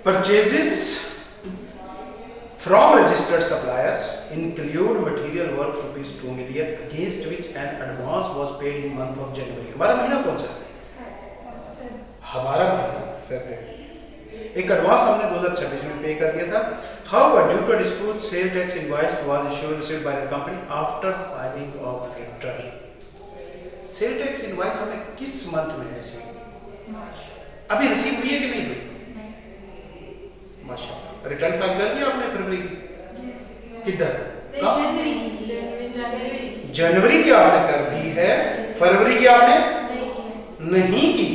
Purchases from registered suppliers include material worth ₹2 million against which an advance was paid in month of January। हमारा महीना कौन सा है? हमारा महीना फरवरी। एक एडवांस हमने 2026 में पे कर दिया था। However, due to a dispute, sales tax invoice was received by the company after filing of return। Sale tax invoice हमें किस मंथ में रिसीव? अभी रिसीव हुई है कि नहीं हुई? माशाल्लाह। रिटर्न फाइल कर दिया आपने फरवरी किधर? जनवरी की आपने कर दी है, फरवरी की आपने नहीं की।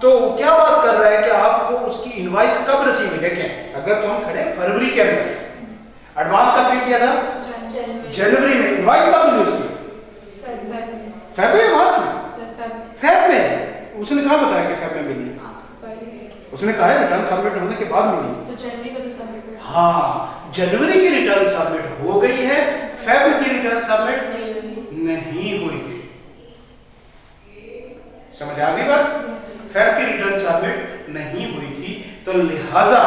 तो क्या बात कर रहा है कि आपको उसकी इनवॉइस कब रिसीव हुई? देखें, अगर तो हम खड़े फरवरी के अंदर, एडवांस कब पे किया था? जनवरी में। इनवॉइस कब मिली उसकी? फरवरी मार्च में? फेब में। उसने कहा बताया कि फेब में मिली? उसने कहा है रिटर्न सबमिट होने के बाद मिली। तो जनवरी को तो सबमिट। हाँ, जनवरी की रिटर्न सबमिट हो गई है, फेब की रिटर्न सबमिट नहीं हुई थी। समझ आ गई बात? फेब की रिटर्न सबमिट नहीं हुई थी, तो लिहाजा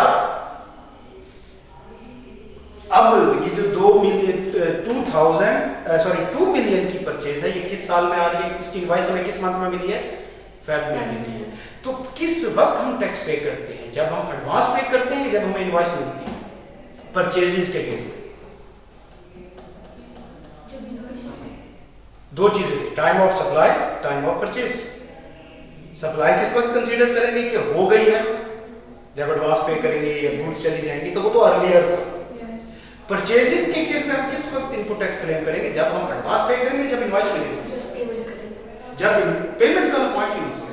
अब ये जो 2 मिलियन की परचेज है, ये किस साल में आ रही है? इसकी इनवॉइस हमें किस मंथ में मिली है? फेब में मिली है। तो किस वक्त हम टैक्स पे करते हैं? जब हम एडवांस पे करते हैं, जब हमें इनवॉइस मिलती है परचेजेस के केस में। दो चीजें थी, time of supply, time of purchase. Supply किस वक्त कंसीडर करेंगे कि हो गई है? जब एडवांस पे करेंगे या गुड्स चली जाएंगी, तो वो तो अर्लियर था। परचेजेस के केस में हम किस वक्त इनपुट टैक्स क्लेम करेंगे? जब हम एडवांस पे करेंगे, जब इनवॉइस मिलेगी। जब पेमेंट का पॉइंट ही नहीं,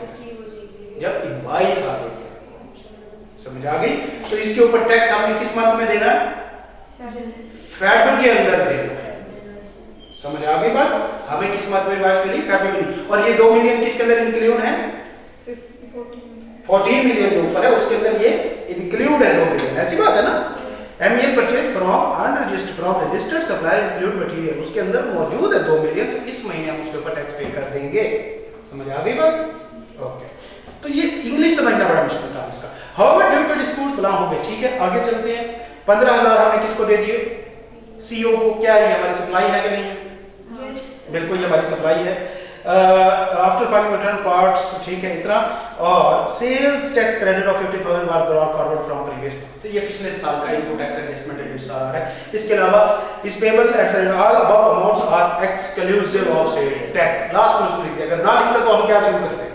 जब इनवॉइस आ गई। समझ आ गई? तो इसके ऊपर टैक्स आपने किस मंथ में देना है? फेब के अंदर देना है। समझ आ गई बात? हमें किस मंथ में इनवॉइस मिली? फेब में मिली। और ये 2 मिलियन किसके अंदर इंक्लूड है? 14 मिलियन जो ऊपर है उसके अंदर ये इंक्लूड है 2 मिलियन। ऐसी बात है ना? MEL purchase from unregistered from registered supplier include material, उसके अंदर मौजूद है 2 मिलियन, तो इस महीने हम उसके ऊपर टैक्स पे कर देंगे। समझ आ गई बात? ओके। तो ये इंग्लिश समझना बड़ा मुश्किल था इसका। हाउएवर ड्यू टू डिस्प्यूट बना हो गए। ठीक है, आगे चलते हैं। 15,000 हमने किसको दे दिए? सीईओ को। क्या है हमारी सप्लाई है कि नहीं? बिल्कुल, ये हमारी सप्लाई है। आफ्टर फाइलिंग रिटर्न पार्ट्स, ठीक है, इतना। और sales tax credit of 50,000 was brought forward from previous. तो ये पिछले साल का इनपुट टैक्स एडजस्टमेंट है जो साल आ रहा है। इसके अलावा इस payable at all above amounts are exclusive of sales tax. Last में उसको लिख दिया। अगर ना लिखता तो हम क्या अज्यूम करते हैं?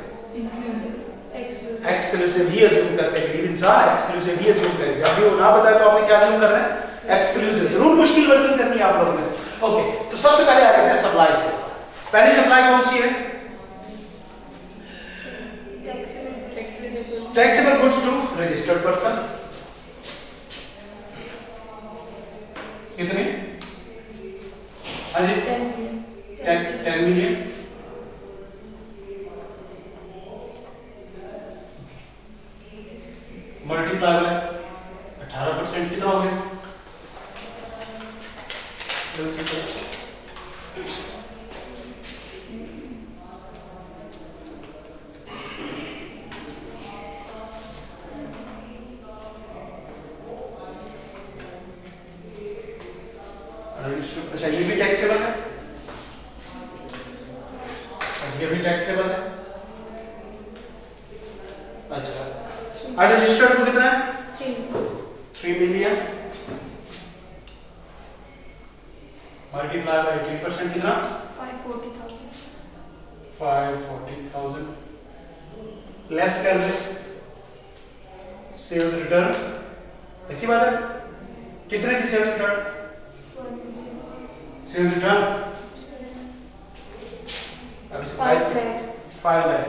एक्सक्लूसिव ही अज्यूम करते हैं। गरीब इंसान एक्सक्लूसिव ही अज्यूम करे। जब भी वो ना बताए तो आपने क्या अज्यूम करना है? एक्सक्लूसिव। जरूर मुश्किल वर्किंग करनी है आप लोगों ने। ओके, तो सबसे पहले आते हैं सप्लाईज पे। पहली सप्लाई कौन सी है? Taxable goods to registered person. कितने? हाँ जी, 10 मिलियन। मल्टीप्लाई बाय 18%, कितना हो गया? अच्छा, ये भी टैक्सेबल है, ये भी टैक्सेबल है। अच्छा, अनरजिस्टर्ड को कितना है? 3 मिलियन मल्टीप्लाई बाय 18%, कितना? 540,000 लेस कर दे सेल्स रिटर्न। ऐसी बात है। कितने थी सेल्स रिटर्न? सेल्स रिटर्न अब इस प्राइस 5 लाख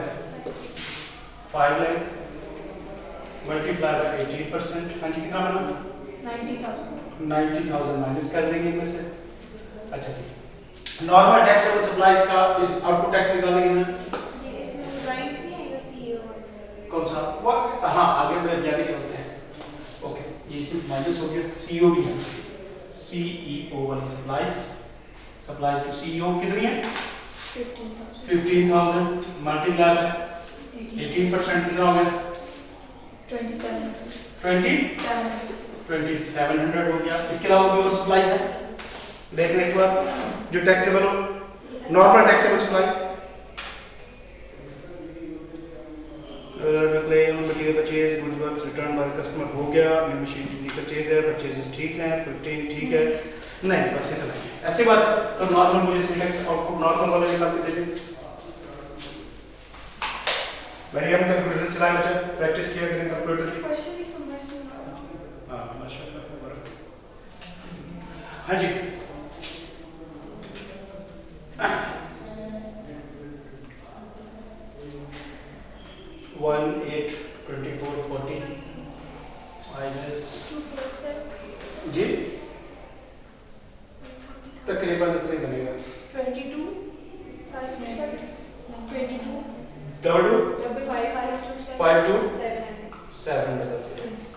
मल्टीप्लाई बाय 18%। हाँ जी, कितना बना? 90,000 माइनस कर देंगे इनमें से। अच्छा जी, नॉर्मल टैक्सेबल सप्लाईज का आउटपुट टैक्स निकालेंगे ना? ये इसमें राइट्स नहीं आएगा सीईओ कौन सा? वो हाँ, आगे आगे चलते हैं। ओके, ये इसमें माइनस हो गया। सीईओ भी है, सीईओ वाली सप्लाईज टू सीईओ कितनी है? 15,000 मल्टीप्लाई बाय 18%, कितना हो गया? 2700 हो गया। इसके अलावा कोई और सप्लाई है देख लें एक बार जो टैक्सेबल हो, normal taxable supply. Claim material purchase goods works return by customer हो गया, न्यू मशीन की परचेज है, परचेजेस ठीक है, 15 ठीक है, नहीं बस इतना ही है। ऐसी बात तो नॉर्मल मुझे सिंटेक्स आउटपुट नॉर्मल वाला निकाल के दे दें। भाई हम कैलकुलेटर चलाएं बच्चा, प्रैक्टिस किया करें कैलकुलेटर की। क्वेश्चन भी समझ नहीं आ रहा। हां माशाल्लाह मुबारक। हां जी 182440 माइनस जी तकरीबन इतने बनेगा 22 52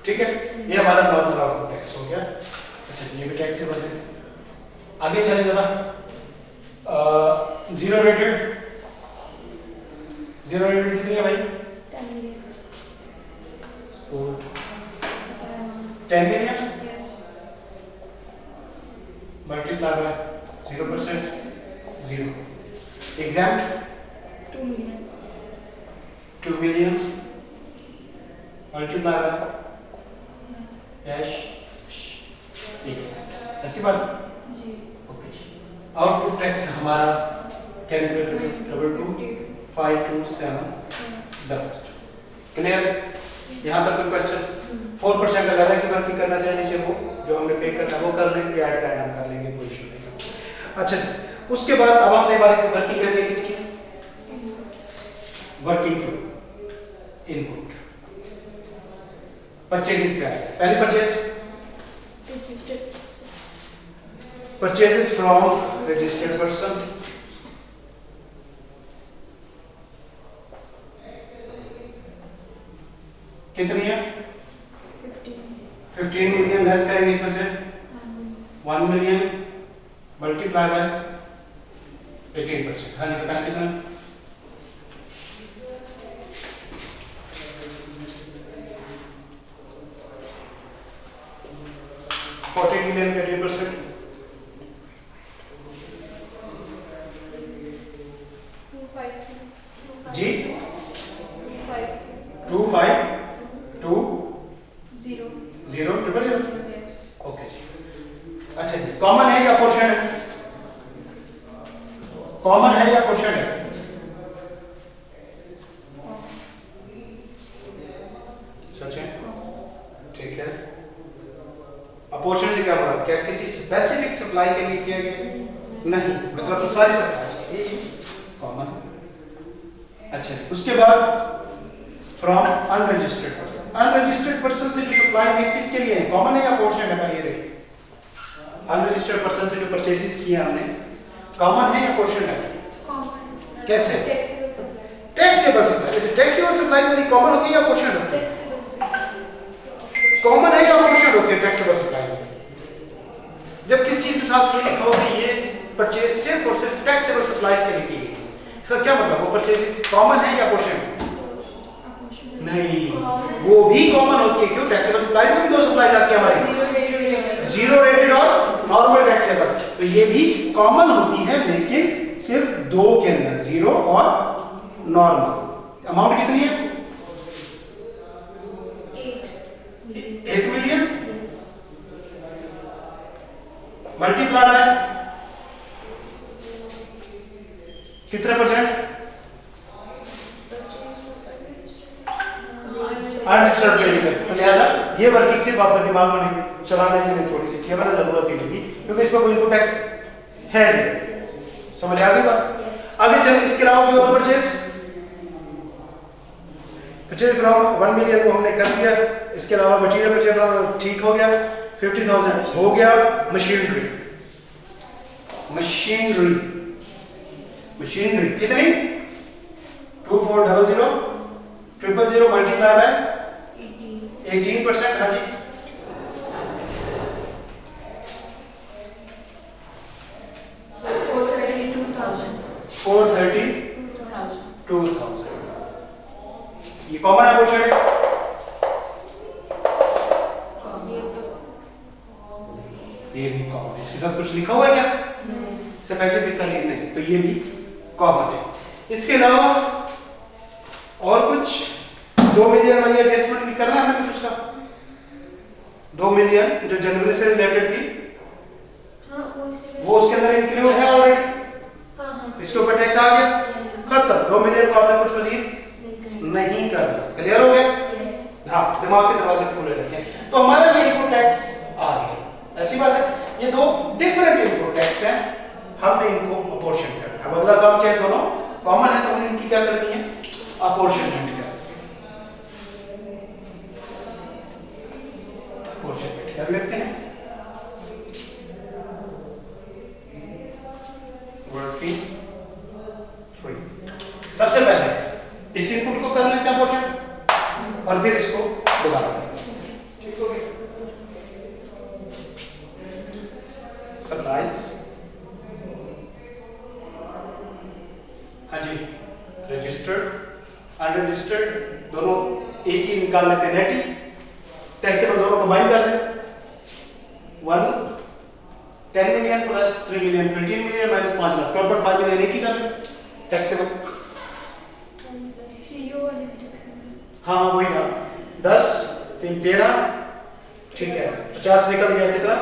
ठीक है। ये हमारा नॉर्मल आउटपुट टैक्स हो गया। अच्छा ये भी टैक्स से बने। आगे चले जरा जीरो रेटेड कितनी है भाई? 10 million multiply by 0% 0 exempt 2 million multiply by cash exempt. ऐसी बात जी। ओके जी। आउटपुट टैक्स हमारा कैलकुलेटर 22527 क्लियर? यहाँ तक कोई क्वेश्चन? 4% का लगा कि वर्किंग करना चाहिए नीचे वो जो हमने पे करना वो कर लेंगे, ऐड का ऐड कर लेंगे, कोई इशू नहीं। अच्छा उसके बाद अब हमने वर्किंग करनी है किसकी? वर्किंग टू इनपुट परचेजेस पे आएगा। पहली परचेजेस फ्रॉम रजिस्टर्ड पर्सन कितनी है? 15 मिलियन लेस करेंगे इसमें से 1 मिलियन मल्टीप्लाई बाय 18%। हाँ जी बताएं कितना? 14 मिलियन का 18% जी 252000 ओके जी। अच्छा जी कॉमन है या पोर्शन है? कॉमन है या पोर्शन है? सच है ठीक है। अपोर्शन से क्या मुराद? क्या किसी स्पेसिफिक सप्लाई के लिए किया गया? नहीं मतलब तो सारी सप्लाई ये कॉमन। अच्छा उसके बाद from unregistered person. Unregistered person से जो सप्लाई है किसके लिए है? कॉमन है या पोर्शन है? ये देखिए अनरजिस्टर्ड पर्सन से जो परचेजेस किए हमने कॉमन है या पोर्शन है? कॉमन। कैसे? Taxable supply. Taxable supply. जैसे टैक्सेबल सप्लाई मेरी कॉमन होती है या पोर्शन होती है? कॉमन है या पोर्शन होती है टैक्सेबल सप्लाई? जब किस चीज के साथ ये लिखा हो कि ये परचेज सिर्फ और सिर्फ टैक्सेबल सप्लाईज के लिए की गई, इसका क्या मतलब? वो परचेज कॉमन है या पोर्शन? नहीं वो भी कॉमन होती है। क्यों? टैक्सेबल सप्लाईज में भी दो सप्लाईज आती है हमारी, जीरो रेटेड और नॉर्मल टैक्सेबल। तो ये भी कॉमन होती है लेकिन सिर्फ दो के अंदर, जीरो और नॉर्मल। अमाउंट कितनी है? 8 मिलियन मल्टीप्लाई बाय कितने परसेंट? Unregistered clear. लिहाजा ये वर्किंग सिर्फ आपका दिमाग में चलाने के लिए थोड़ी सी केवल जरूरत ही नहीं क्योंकि इसमें कोई इनपुट टैक्स है नहीं। समझ आ गई बात? आगे चलिए इसके अलावा कोई और परचेज फ्रॉम 1 मिलियन को हमने कर दिया। इसके अलावा मटेरियल परचेज ठीक हो गया 50,000 हो गया। मशीनरी कितनी? 2400 000 मल्टीप्लाई बाय 18%। हाँ जी 432,000 ये कॉमन है पोर्शन है? इसके साथ कुछ लिखा हुआ है क्या? स्पेसिफिकली नहीं, तो ये भी कॉमन है। इसके अलावा और कुछ 2 मिलियन वाली एडजस्टमेंट भी करना है हमें कुछ उसका? 2 मिलियन जो जनवरी से रिलेटेड थी वो उसके अंदर इंक्लूड है ऑलरेडी, इसके ऊपर टैक्स आ गया, खत्म। 2 मिलियन को आपने कुछ मजीद नहीं करना। क्लियर हो गया? हाँ, दिमाग के दरवाजे खुले रखें। तो हमारा ये इनपुट टैक्स आ गया, ऐसी बात है। ये 2 डिफरेंट इनपुट टैक्स हैं, हमने इनको अपोर्शन करना है। अब अगला काम क्या है, दोनों कॉमन है तो हमने इनकी क्या करनी है, अपोर्शनमेंट करनी है। अपोर्शनमेंट कर लेते हैं। वर्किंग 3 सबसे पहले इस इनपुट को कर लेते हैं अपोर्शन और फिर इसको दोबारा करेंगे। ठीक हो गया? सप्लाइज, हाँ जी, रजिस्टर्ड अनरजिस्टर्ड दोनों एक ही निकाल लेते हैं, नेट ही टैक्सेबल दोनों कंबाइन कर दें। 10 million plus 3 million 13 million minus 5 lakh 12.5 million एक ही कर लें टैक्सेबल। हाँ वही ना, 10 3 13, ठीक है, 50 निकल गया, कितना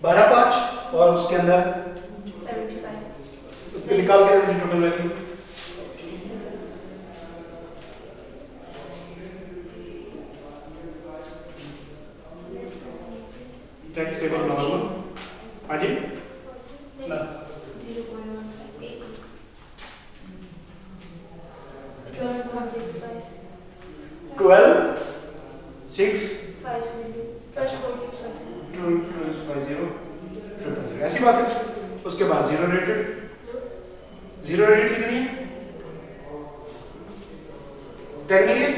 12 5 और उसके अंदर 75 निकाल के देंगे टोटल वैल्यू। टैक्सेबल नॉर्मल, हाँ जी ना 12 6 2 ऐसी बात है। उसके बाद जीरो रेटेड कितनी है? 10 million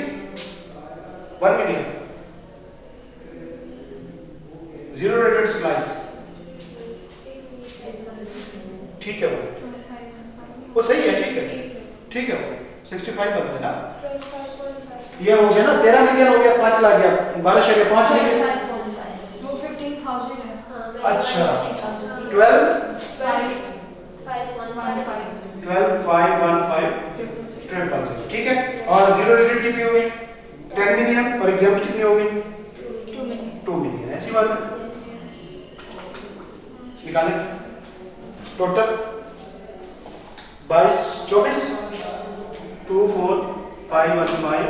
1 million zero rated supplies, ठीक है वो सही है, ठीक है वो 65 बनता है ना। ये हो गया ना 13 मिलियन हो गया, 5 लाख गया, 12.5 मिलियन वो 15,000 है। अच्छा 12 515 ठीक है। और जीरो रेटेड कितनी हो गई? 10 मिलियन और एग्जाम्प्ट कितनी हो गई? 2 मिलियन। ऐसी बात है, निकालें टोटल 22 24 2 4 5 1 5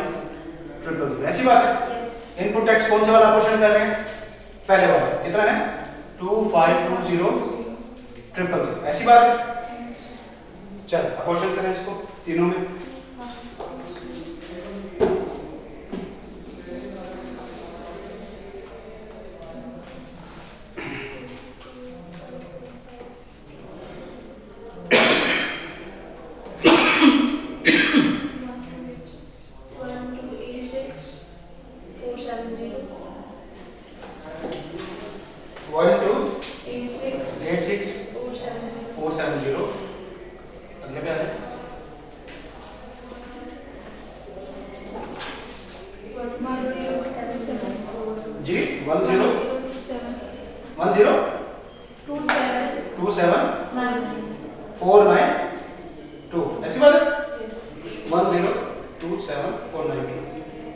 000। ऐसी बात है। इनपुट टैक्स कौन से वाला पोर्शन कर रहे हैं? पहले वाला कितना है? 2520 000। ऐसी बात है। चल अपोर्शन करें इसको तीनों में।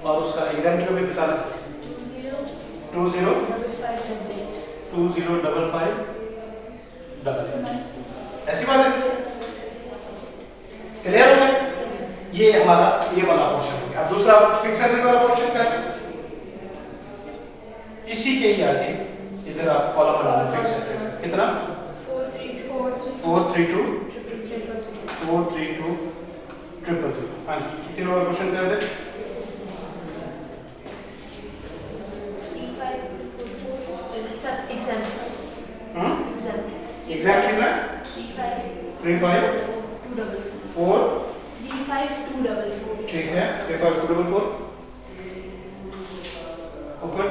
और उसका एग्जाम्पल भी बता दें 2055 ऐसी बात है। क्लियर हो गया? ये हमारा ये वाला पोर्शन हो गया। अब दूसरा फिक्स एसेट वाला पोर्शन क्या है? इसी के ही आगे इधर आप कॉलम बना लें फिक्स एसेट कितना 432 000। हाँ जी कितने वाला पोर्शन कर दे? 35 एग्जैक्ट कितना? 35244 ठीक है 35244 ओके।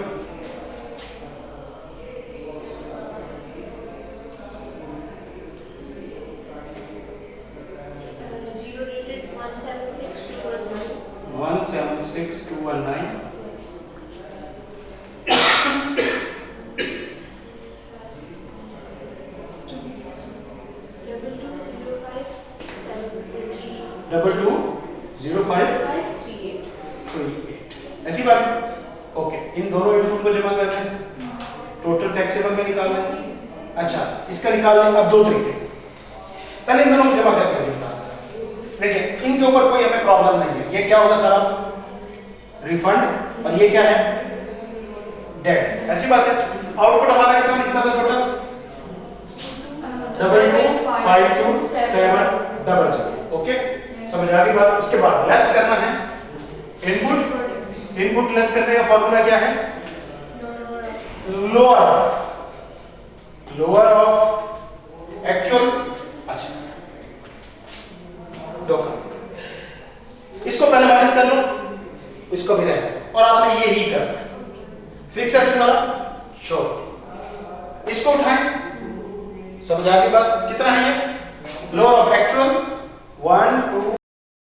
जीरो रेटेड 176219 176219 176219 220538 ऐसी बात है। ओके, इन दोनों इनपुट को जमा करना है, टोटल टैक्सेबल में निकालना है। अच्छा, इसका निकालने अब दो तरीके, पहले इन दोनों को जमा करके निकालना है। देखिए, इनके ऊपर कोई हमें प्रॉब्लम नहीं है। ये क्या होगा सारा रिफंड, और ये क्या है डेट, ऐसी बात है। आउटपुट हमारा कितना निकला था टोटल 225270। ओके, समझ आ गई बात। उसके बाद लेस करना है इनपुट, इनपुट लेस करने का फॉर्मूला क्या है, लोअर ऑफ एक्चुअल। अच्छा, दो इसको पहले माइनस कर लो, इसको भी रहना, और आपने ये ही करना है फिक्स एसेट वाला श्योर। इसको उठाएं, समझ आ गई बात। कितना है ये लोअर ऑफ एक्चुअल 1 2